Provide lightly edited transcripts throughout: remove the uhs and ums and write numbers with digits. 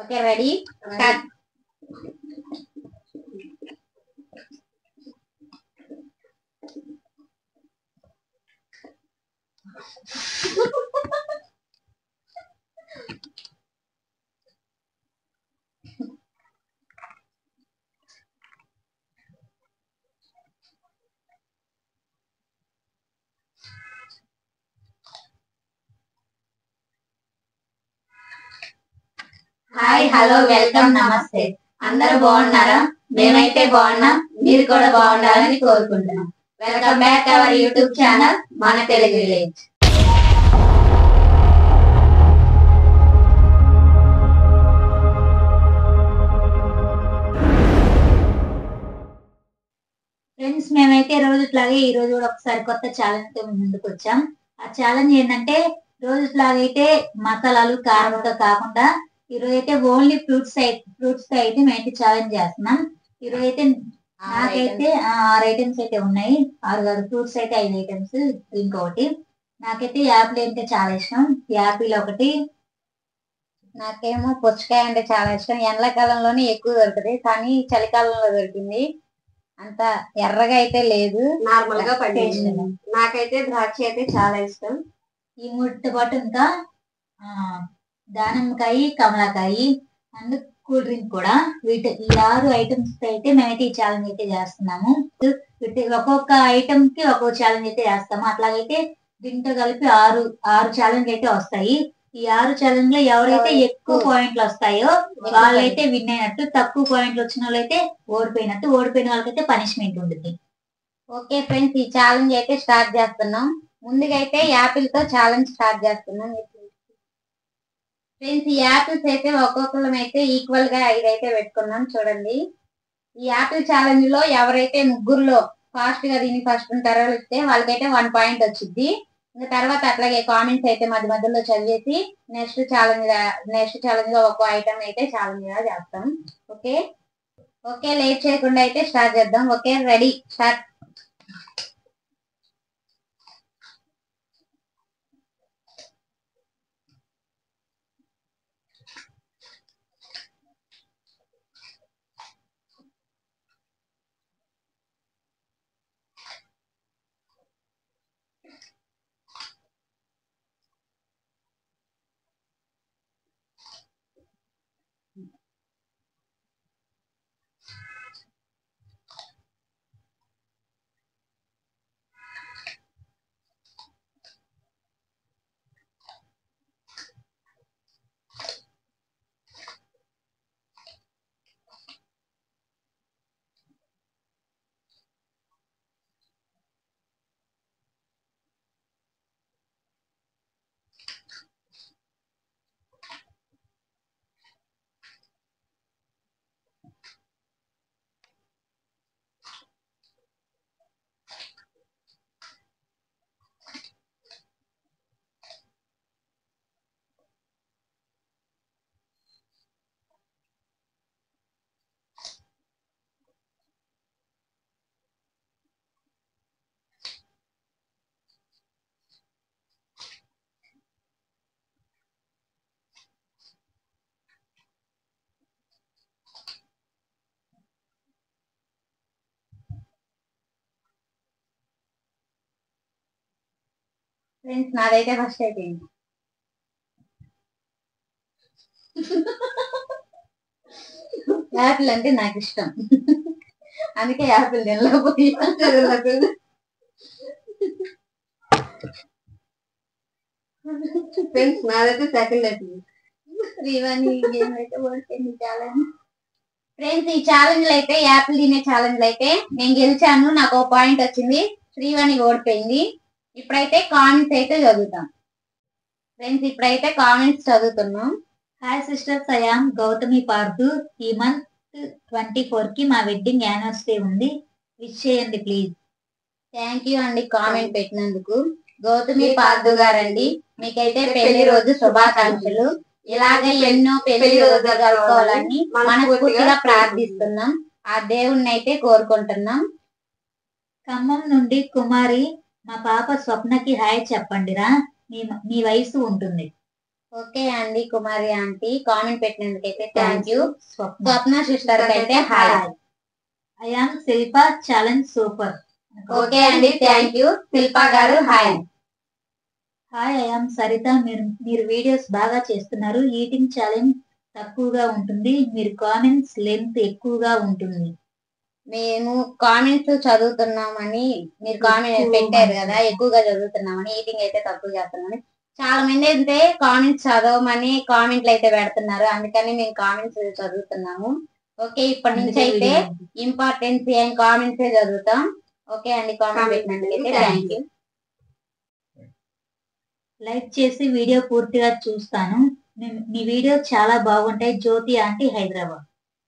Okay ready start. Hi hello welcome నమస్తే. అందరూ బాగున్నారా? మేమైతే బాగున్నాం, మీరు కూడా బాగుండాలని కోరుకుంటున్నాం. Welcome back our YouTube channel మన తెలుగు విలేజ్. ఫ్రెండ్స్, మేమైతే రోజుట్లాగే ఈ రోజు కూడా ఒకసారి కొత్త ఛాలెంజ్ తో ముందుకు వచ్చాం. ఆ ఛాలెంజ్ ఏంటంటే రోజుట్లాగైతే మసాలాలు కారంతో కాకుండా ఈరోజు అయితే ఓన్లీ ఫ్రూట్స్ తో అయితే మేమైతే ఛాలెంజ్ చేస్తున్నాం. ఈరోజు అయితే నాకైతే 6 ఐటమ్స్ అయితే ఉన్నాయి. 6 ఫ్రూట్స్ అయితే 5 ఐటమ్స్, ఇంకొకటి నాకైతే యాపిల్ అంటే చాలా ఇష్టం. యాపిల్ ఒకటి, నాకేమో పుచ్చకాయ అంటే చాలా ఇష్టం. ఎండాకాలంలోనే ఎక్కువ దొరుకుతుంది, కానీ చలికాలంలో దొరికింది. అంత ఎర్రగా అయితే లేదు, నార్మల్ గా పండించింది. నాకైతే ద్రాక్ష అయితే చాలా ఇష్టం. ఈ మూడితో పాటు ఇంకా దానిమ్మకాయ, కమలాకాయ అండ్ కూల్ డ్రింక్ కూడా. ఈ 6 ఐటమ్స్ అయితే మేమైతే ఈ ఛాలెంజ్ అయితే చేస్తున్నాము. ఒక్కొక్క ఐటమ్ కి ఒక్కొక్క ఛాలెంజ్ అయితే చేస్తాము. అట్లాగైతే దీంతో కలిపి 6 ఛాలెంజ్ అయితే వస్తాయి. ఈ 6 ఛాలెంజ్ లో ఎవరైతే ఎక్కువ పాయింట్లు వస్తాయో వాళ్ళైతే విన్ అయినట్టు, తక్కువ పాయింట్లు వచ్చిన వాళ్ళైతే ఓడిపోయినట్టు. ఓడిపోయిన వాళ్ళకైతే పనిష్మెంట్ ఉంటుంది. ఓకే ఫ్రెండ్స్, ఈ ఛాలెంజ్ అయితే స్టార్ట్ చేస్తున్నాం. ముందుగా అయితే యాపిల్ తో ఛాలెంజ్ స్టార్ట్ చేస్తున్నాం. ఫ్రెండ్స్, ఈ యాపిల్స్ అయితే ఒక్కొక్కరం అయితే ఈక్వల్ గా 5 అయితే పెట్టుకున్నాం. చూడండి, ఈ యాపిల్ ఛాలెంజ్ లో ఎవరైతే ముగ్గురులో ఫాస్ట్ గా దీన్ని ఫస్ట్ ఉంటారో ఇస్తే వాళ్ళకైతే 1 పాయింట్ వచ్చింది. ఇంకా తర్వాత అట్లాగే కామెంట్స్ అయితే మధ్య మధ్యలో చదివేసి నెక్స్ట్ ఛాలెంజ్ లో ఒక ఐటమ్ అయితే ఛాలెంజ్ గా చేస్తాం. ఓకే లేట్ చేయకుండా అయితే స్టార్ట్ చేద్దాం. Okay ready start. ఫ్రెండ్స్, నాదైతే ఫస్ట్ అయిపోయింది. యాపిల్ అంటే నాకు ఇష్టం, అందుకే యాపిల్ తినలేకపోయి. ఫ్రెండ్స్, నాదైతే సెకండ్ అయిపోయింది. శ్రీవాణి గేమ్ అయితే ఓడిపోయింది ఛాలెంజ్. ఫ్రెండ్స్, ఈ ఛాలెంజ్ అయితే యాపిల్ తినే ఛాలెంజ్ అయితే నేను గెలిచాను, నాకు 1 పాయింట్ వచ్చింది. శ్రీవాణి ఓడిపోయింది. ఇప్పుడైతే కామెంట్స్ అయితే చదువుతాం. ఫ్రెండ్స్, ఇప్పుడైతే కామెంట్స్ చదువుతున్నాం. Hi sisters, I am Gautami Pardhu. ఈ మంత్ 24 కి మా వెడ్డింగ్ యానివర్సరీ ఉంది, విష్ చేయండి ప్లీజ్. థ్యాంక్ యూ అండి కామెంట్ పెట్టినందుకు. గౌతమి పార్దు గారండి, మీకైతే పెళ్లి రోజు శుభాకాంక్షలు. ఇలాగే ఎన్నో పెళ్లి రోజులు జరుపుకోవాలని మనస్ఫూర్తిగా ప్రార్థిస్తున్నాం. ఆ దేవుణ్ణి అయితే కోరుకుంటున్నాం. ఖమ్మం నుండి కుమారి, మా పాప స్వప్నకి హాయ్ చెప్పండిరా, మీ వయసు ఉంటుంది. ఓకే అండి కుమారి ఆంటీ, కామెంట్ పెట్టినందుకైతే థ్యాంక్ యూ. స్వప్న సిస్టర్ అయితే hi. I am Shilpa, challenge super. Okay అండి, థ్యాంక్ యూ. శిల్ప గారు hi. Hi, I am Saritha, మీరు వీడియోస్ బాగా చేస్తున్నారు. ఈటింగ్ ఛాలెంజ్ తక్కువగా ఉంటుంది, మీరు కామెంట్స్ లెంత్ ఎక్కువగా ఉంటుంది. మేము కామెంట్స్ చదువుతున్నామని మీరు కామెంట్ పెట్టారు కదా, ఎక్కువగా చదువుతున్నామని. ఈటింగ్ అయితే తక్కువ చేస్తున్నామని చాలా మంది అయితే కామెంట్స్ చదవమని కామెంట్లు అయితే పెడుతున్నారు, అందుకని మేము కామెంట్స్ చదువుతున్నాము. ఓకే, ఇప్పటి నుంచి అయితే ఇంపార్టెన్స్ ఏం కామెంట్స్ చదువుతాం. ఓకే అండి, కామెంట్ పెట్టినందుకైతే థ్యాంక్ యూ. లైక్ చేసి వీడియో పూర్తిగా చూస్తాను. మీ వీడియో చాలా బాగుంటాయి. జ్యోతి ఆంటీ,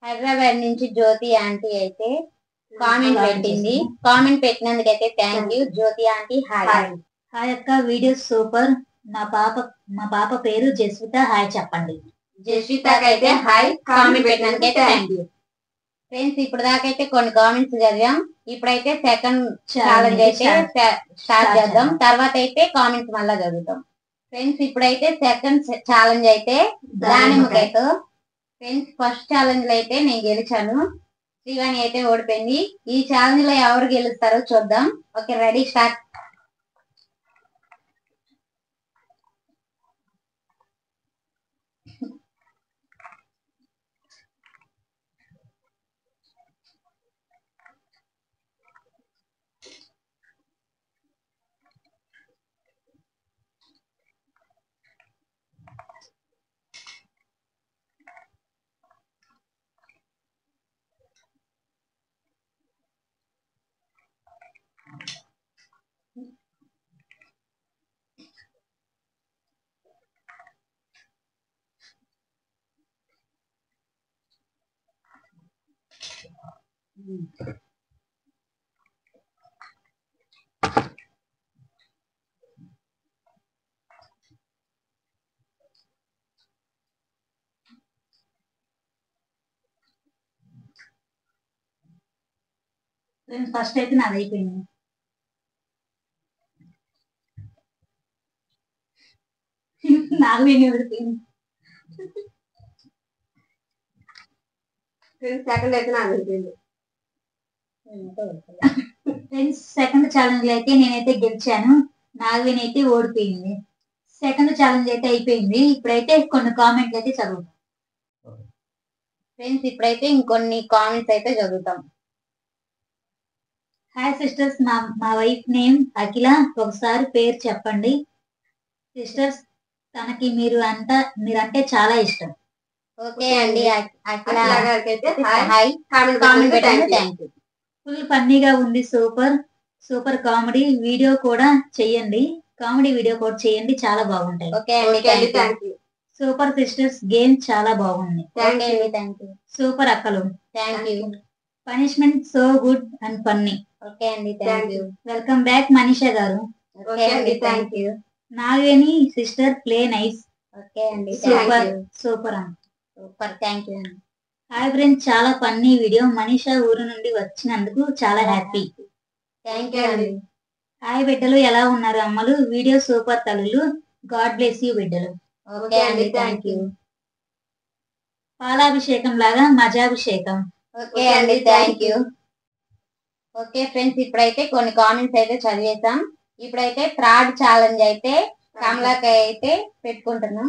హైదరాబాద్ నుంచి జ్యోతి ఆంటీ అయితే కామెంట్ పెట్టింది. కామెంట్ పెట్టినందుకైతే thank you Jyothi aunty. Hi. Hi అక్క, వీడియో సూపర్. మా పాప పేరు జస్విత, హాయ్ చెప్పండి. జస్వితకైతే హాయ్, కామెంట్ పెట్టినందుకైతే థ్యాంక్ యూ. ఫ్రెండ్స్, ఇప్పుడు దాకైతే కొన్ని కామెంట్స్ చదివాం. ఇప్పుడైతే సెకండ్ ఛాలెంజ్ అయితే స్టార్ట్ చేద్దాం. తర్వాత అయితే కామెంట్స్ మళ్ళా చదువుతాం. ఫ్రెండ్స్, ఇప్పుడైతే సెకండ్ ఛాలెంజ్ అయితే దానిమ్మకైతే. ఫ్రెండ్స్, ఫస్ట్ ఛాలెంజ్ లో అయితే నేను గెలిచాను, శ్రీవాణి అయితే ఓడిపోయింది. ఈ ఛాలెంజ్ లో ఎవరు గెలుస్తారో చూద్దాం. Okay, ready, start. ఫస్ట్ అయితే నాది అయిపోయింది. నాకు ఓడిపోయింది. సెకండ్ అయితే నాకు ఓడిపోయింది. ఫ్రెండ్స్, సెకండ్ ఛాలెంజ్ లో అయితే నేనైతే గెలిచాను, నాగవేణి అయితే ఓడిపోయింది. సెకండ్ ఛాలెంజ్ అయితే అయిపోయింది. ఇప్పుడైతే కొన్ని కామెంట్లు అయితే చదువుతాం. ఫ్రెండ్స్, ఇప్పుడైతే ఇంకొన్ని కామెంట్స్ అయితే చదువుతాం. హాయ్ సిస్టర్స్, మా వైఫ్ నేమ్ అఖిల, ఒకసారి పేరు చెప్పండి. సిస్టర్స్, తనకి మీరంటే చాలా ఇష్టం. ఓకే అండి, అఖిల గారికి అయితే హాయ్, కామెంట్ పెట్టండి, థ్యాంక్ యూ. ఫుల్ ఫన్నీగా ఉంది, సూపర్ కామెడీ వీడియో కూడా చేయండి. చాలా బాగుంటాయి. ఓకే అండి, thank you. Super sisters, game చాలా బాగుంది. Thank you. సూపర్ అక్కలు, thank you. Punishment so good and funny. Okay అండి, thank you. Welcome back Manisha గారు. ఓకే అండి, thank you. Nagaveni sister, play nice. Okay అండి, super thank you. Hi friends, చాలా funny video. Manisha ఊరు నుండి వచ్చినందుకు చాలా హ్యాపీ. థ్యాంక్ యూ అండి. హాయ్ బిడ్డలు, ఎలా ఉన్నారు అమ్మలు? వీడియో సూపర్ తల్లులు, గాడ్ బ్లెస్ యూ బిడ్డలు. ఓకే అండి, థ్యాంక్ యూ. పాలాభిషేకం లాగా మజాభిషేకం. ఓకే అండి, థ్యాంక్ యూ. ఓకే ఫ్రెండ్స్, ఇప్పుడైతే కొన్ని కామెంట్స్ అయితే చదివేసాం. ఇప్పుడైతే థర్డ్ ఛాలెంజ్ అయితే కమలాకాయ అయితే పెట్టుకుంటున్నాం.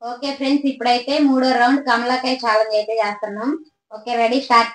ఓకే ఫ్రెండ్స్, ఇప్పుడైతే 3వ రౌండ్ కమలాకాయ ఛాలెంజ్ అయితే చేస్తున్నాం. Okay, ready, start.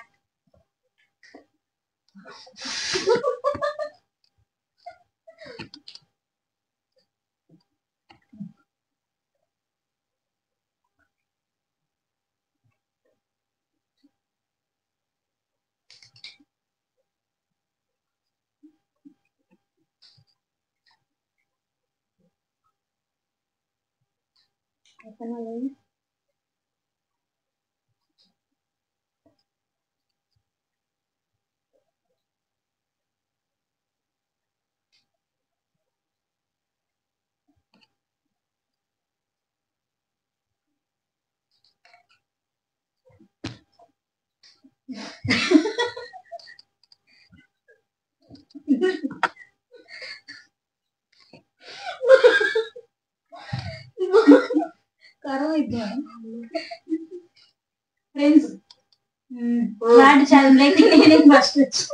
Friends third challenge అయితే నేనే ఫస్ట్ వచ్చి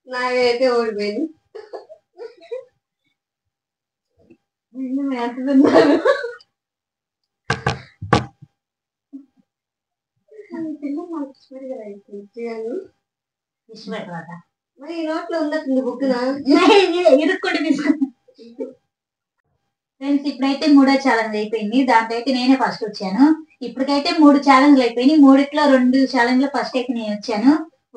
నాకైతే ఓడిపోయింది. మరి ఈ నోట్లో ఉన్నట్టుంది బుక్ ఇరుక్కుంటే తీసుకున్నా. ఫ్రెండ్స్ ఇప్పుడైతే మూడో ఛాలెంజ్ అయిపోయింది. దాంట్లో అయితే నేనే ఫస్ట్ వచ్చాను. ఇప్పటికైతే 3 ఛాలెంజ్లు అయిపోయినాయి. 3లో 2 ఛాలెంజ్లు ఫస్ట్ అయితే నేను వచ్చాను.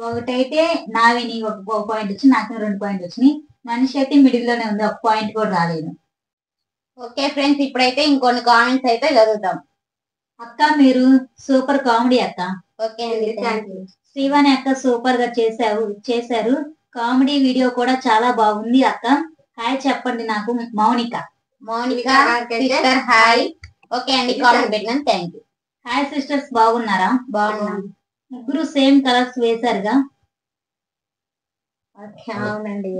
ఒకటైతే నావిని ఒక పాయింట్ వచ్చి నాకు 2 పాయింట్ వచ్చినాయి. మనిషి అయితే మిడిల్ లోనే ఉంది, 1 పాయింట్ కూడా రాలేదు. ఓకే ఫ్రెండ్స్, ఇప్పుడైతే ఇంకొన్ని కామెంట్స్ అయితే చదువుతాం. అక్క మీరు సూపర్ కామెడీ అక్క. ఓకే అండి, థ్యాంక్ యూ. శ్రీవాణి అక్క సూపర్ గా చేశారు. కామెడీ వీడియో కూడా చాలా బాగుంది అక్క. హాయ్ చెప్పండి నాకు. Mounika sister hi. ఓకే అండి, కామెంట్ పెట్టినాను, థ్యాంక్ యూ. హాయ్ సిస్టర్స్, బాగున్నారా? బాగున్నాం. ముగ్గురు సేమ్ కలర్స్ వేశారుగా. అవునండి.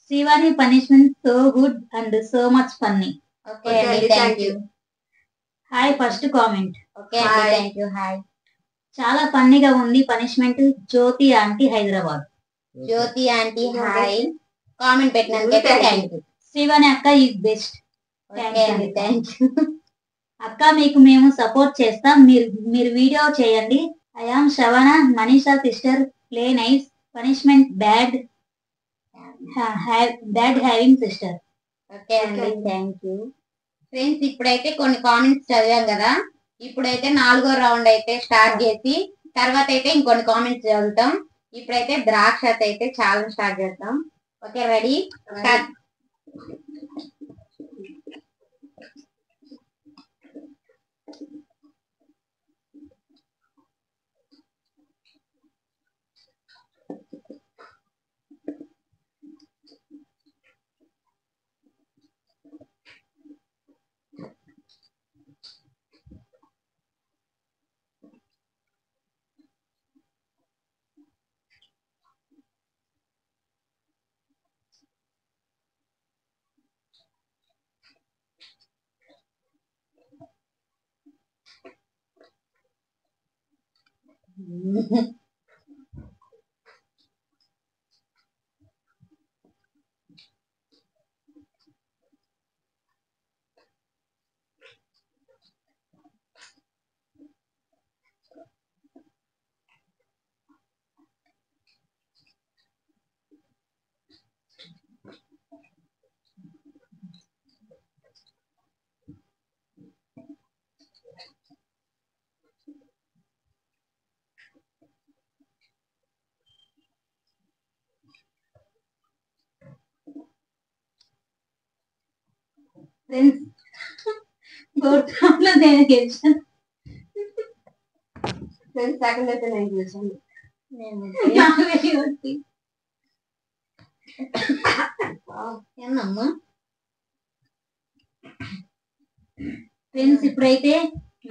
Srivani punishment so good and so much funny. Okay అండి, thank you. Hi first comment. Okay అండి, థ్యాంక్ యూ. హాయ్. చాలా ఫన్నీగా ఉంది punishment. Jyothi aunty Hyderabad. Jyothi aunty hi. Comment పెట్టినందుకు థ్యాంక్ యూ. శ్రీవాణి అక్క ఈజ్ బెస్ట్. ఓకే అండి, థ్యాంక్ యూ. అక్క మీకు మేము సపోర్ట్ చేస్తాం. మీరు వీడియో చేయండి. ఐ ఆమ్ శ్రవణ. Manisha sister play nice. Punishment bad having sister. Okay అండి, థ్యాంక్ యూ. ఫ్రెండ్స్ ఇప్పుడైతే కొన్ని కామెంట్స్ చదివాం కదా. ఇప్పుడైతే 4వ రౌండ్ అయితే స్టార్ట్ చేసి తర్వాత అయితే ఇంకొన్ని కామెంట్స్ చదువుతాం. ఇప్పుడైతే ద్రాక్ష అయితే ఛాలెంజ్ స్టార్ట్ చేద్దాం. Okay, ready start. Friends fourth round లో నేను గెలిచాను. ఫ్రెండ్స్ సెకండ్ అయితే నేను గెలిచాను. ఏందమ్మా? ఫ్రెండ్స్ ఇప్పుడైతే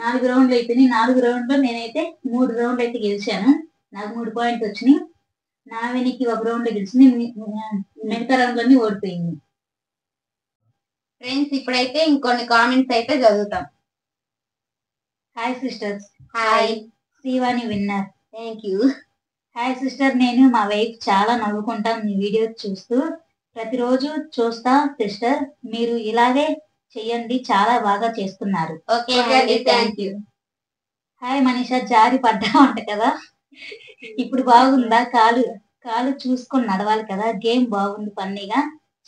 4 రౌండ్లు అయిపోయినాయి. 4 రౌండ్లో నేనైతే 3 రౌండ్లు అయితే గెలిచాను. నాకు 3 పాయింట్స్ వచ్చినాయి. నా వెనక్కి 1 రౌండ్ గెలిచింది. మిగతా రౌండ్లన్నీ ఓడిపోయింది. ఫ్రెండ్స్ ఇప్పుడైతే ఇంకొన్ని కామెంట్స్ అయితే చదువుతాం. Hi sisters. Hi. Srivani winner. Thank you. Hi sister, నేను మా వైఫ్ చాలా నవ్వుకుంటాం మీ వీడియో చూస్తూ. ప్రతిరోజు చూస్తా సిస్టర్. మీరు ఇలాగే చెయ్యండి, చాలా బాగా చేస్తున్నారు. ఓకే అండి, థ్యాంక్ యూ. హాయ్ మనీషా, జారి పడ్డా అంట కదా. ఇప్పుడు బాగుందా? కాలు చూసుకొని నడవాలి కదా. గేమ్ బాగుంది, ఫన్నీగా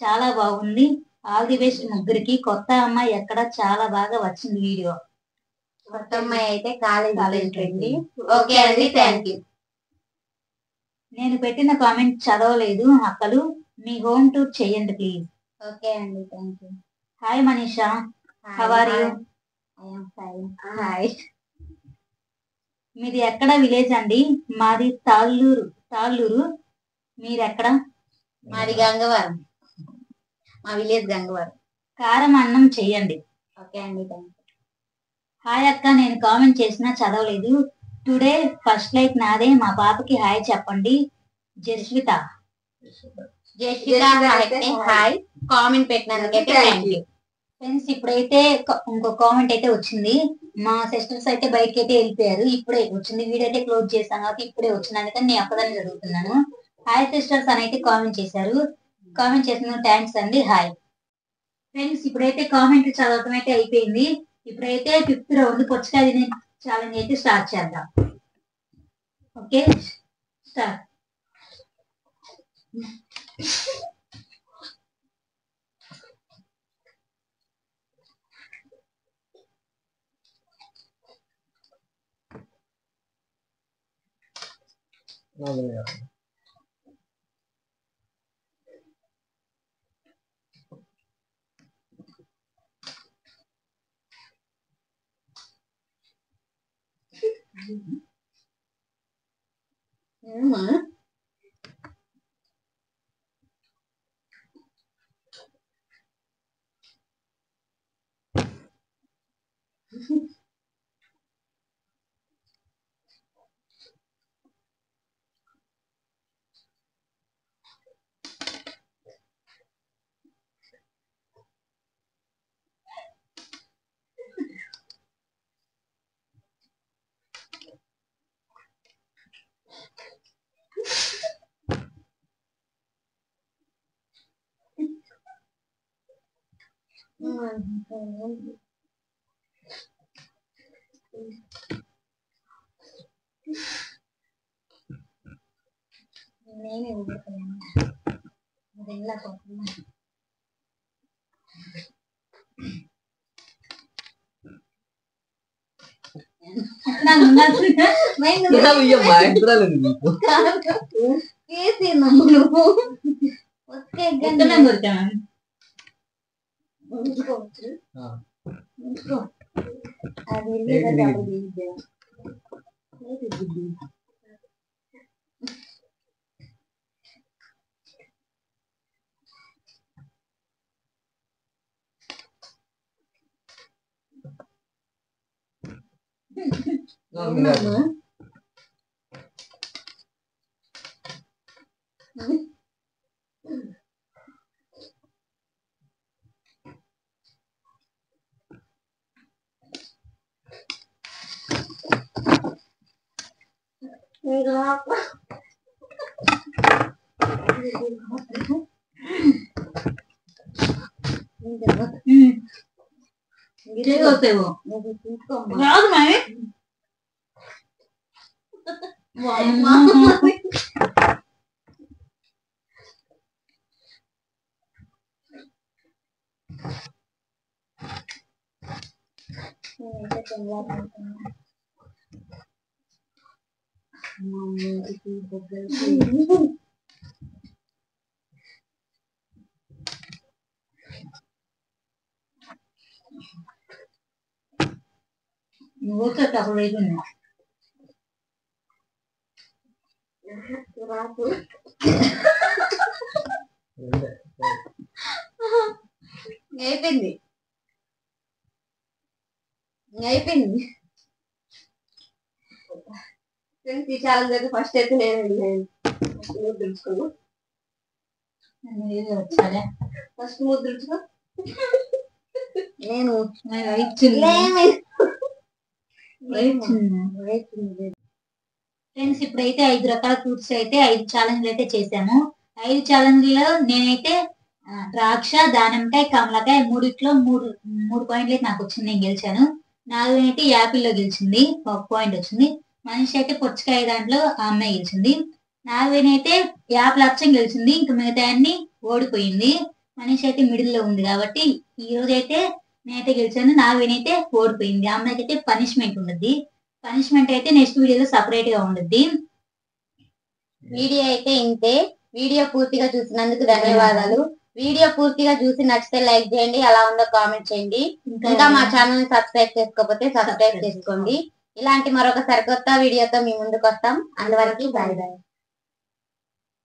చాలా బాగుంది. ఆల్ ది బెస్ట్ ముగ్గురికి. కొత్త అమ్మాయి ఎక్కడ చాలా బాగా వచ్చింది వీడియో. కొత్త అమ్మాయి అయితే కాలేజ్ పెట్టింది. ఓకే అండి, థ్యాంక్ యూ. నేను పెట్టిన కామెంట్ చదవలేదు అక్కలు. మీ హోమ్ టూర్ చెయ్యండి ప్లీజ్. ఓకే అండి, thank you. Hi Manisha, how are you? I am fine. Hi. మీది ఎక్కడ విలేజ్ అండి? మాది తాళ్ళూరు. మీరెక్కడ? మాది గంగవరం. మా విలేజ్ గంగవరం. కారం అన్నం చెయ్యండి. ఓకే అండి, థ్యాంక్ యూ. హాయ్ అక్క, నేను కామెంట్ చేసినా చదవలేదు. టుడే ఫస్ట్ లైక్ నాదే. మా పాపకి హాయ్ చెప్పండి. జస్విత అయితే హాయ్. కామెంట్ పెట్టినందుకైతే థ్యాంక్ యూ. ఫ్రెండ్స్ ఇప్పుడైతే ఇంకో కామెంట్ అయితే వచ్చింది. మా సిస్టర్స్ అయితే బయటకి అయితే వెళ్ళిపోయారు. ఇప్పుడే వచ్చింది, వీడియో అయితే క్లోజ్ చేశాను కాబట్టి ఇప్పుడే వచ్చింది, అందుకని నేను ఒక్కదాన్ని చదువుతున్నాను. హాయ్ సిస్టర్స్ అని అయితే కామెంట్ చేశారు. కామెంట్ చేసిన థ్యాంక్స్ అండి. హాయ్ ఫ్రెండ్స్, ఇప్పుడైతే కామెంట్ చదవటం అయితే అయిపోయింది. ఇప్పుడైతే 5th రౌండ్ పుచ్చకాయ ఛాలెంజ్ అయితే స్టార్ట్ చేద్దాం. Okay, start. నేనే ఊరుకున్నాను. రాదు మరి. నువ్వు అప్పుడు అయిపోయింది. అయిపోయింది అయిపోయింది. ఫ్రెండ్స్, ఈ ఛాలెంజ్ అయితే ఫస్ట్ అయితే నేను తెలుసుకున్నా. ఫస్ట్ మూడు తెలుసుకో. నేను ఫ్రెండ్స్, ఇప్పుడైతే 5 రకాల ఫ్రూట్స్ అయితే 5 ఛాలెంజ్లు అయితే చేశాము. 5 ఛాలెంజ్లో నేనైతే ద్రాక్ష, దానిమ్మకాయ, కమలకాయ మూడిట్లో మూడు పాయింట్లు అయితే నాకు వచ్చింది, నేను గెలిచాను. 4 అయితే యాపిల్లో గెలిచింది, 1 పాయింట్ వచ్చింది. మనిషి అయితే పుచ్చకాయ దాంట్లో ఆ అమ్మాయి గెలిచింది. 4 అయితే యాపిల్ అచ్చం గెలిచింది, ఇంకా మిగతా అన్ని ఓడిపోయింది. మనిషి అయితే మిడిల్ లో ఉంది కాబట్టి ఈ రోజు అయితే నేనైతే గెలిచాను. 4 అయితే ఓడిపోయింది. ఆ అమ్మాయికి అయితే పనిష్మెంట్ ఉండద్ది. పనిష్మెంట్ అయితే నెక్స్ట్ వీడియోలో సపరేట్ గా ఉండద్ది. వీడియో అయితే ఇంతే. వీడియో పూర్తిగా చూసినందుకు ధన్యవాదాలు. వీడియో పూర్తిగా చూసి నచ్చితే లైక్ చేయండి, ఎలా ఉందో కామెంట్ చేయండి. ఇంకా మా ఛానల్ ని సబ్స్క్రైబ్ చేసుకోకపోతే సబ్స్క్రైబ్ చేసుకోండి. ఇలాంటి మరొక సరికొత్త వీడియోతో మీ ముందుకు వస్తాం. అందువరకు బాయ్ బాయ్.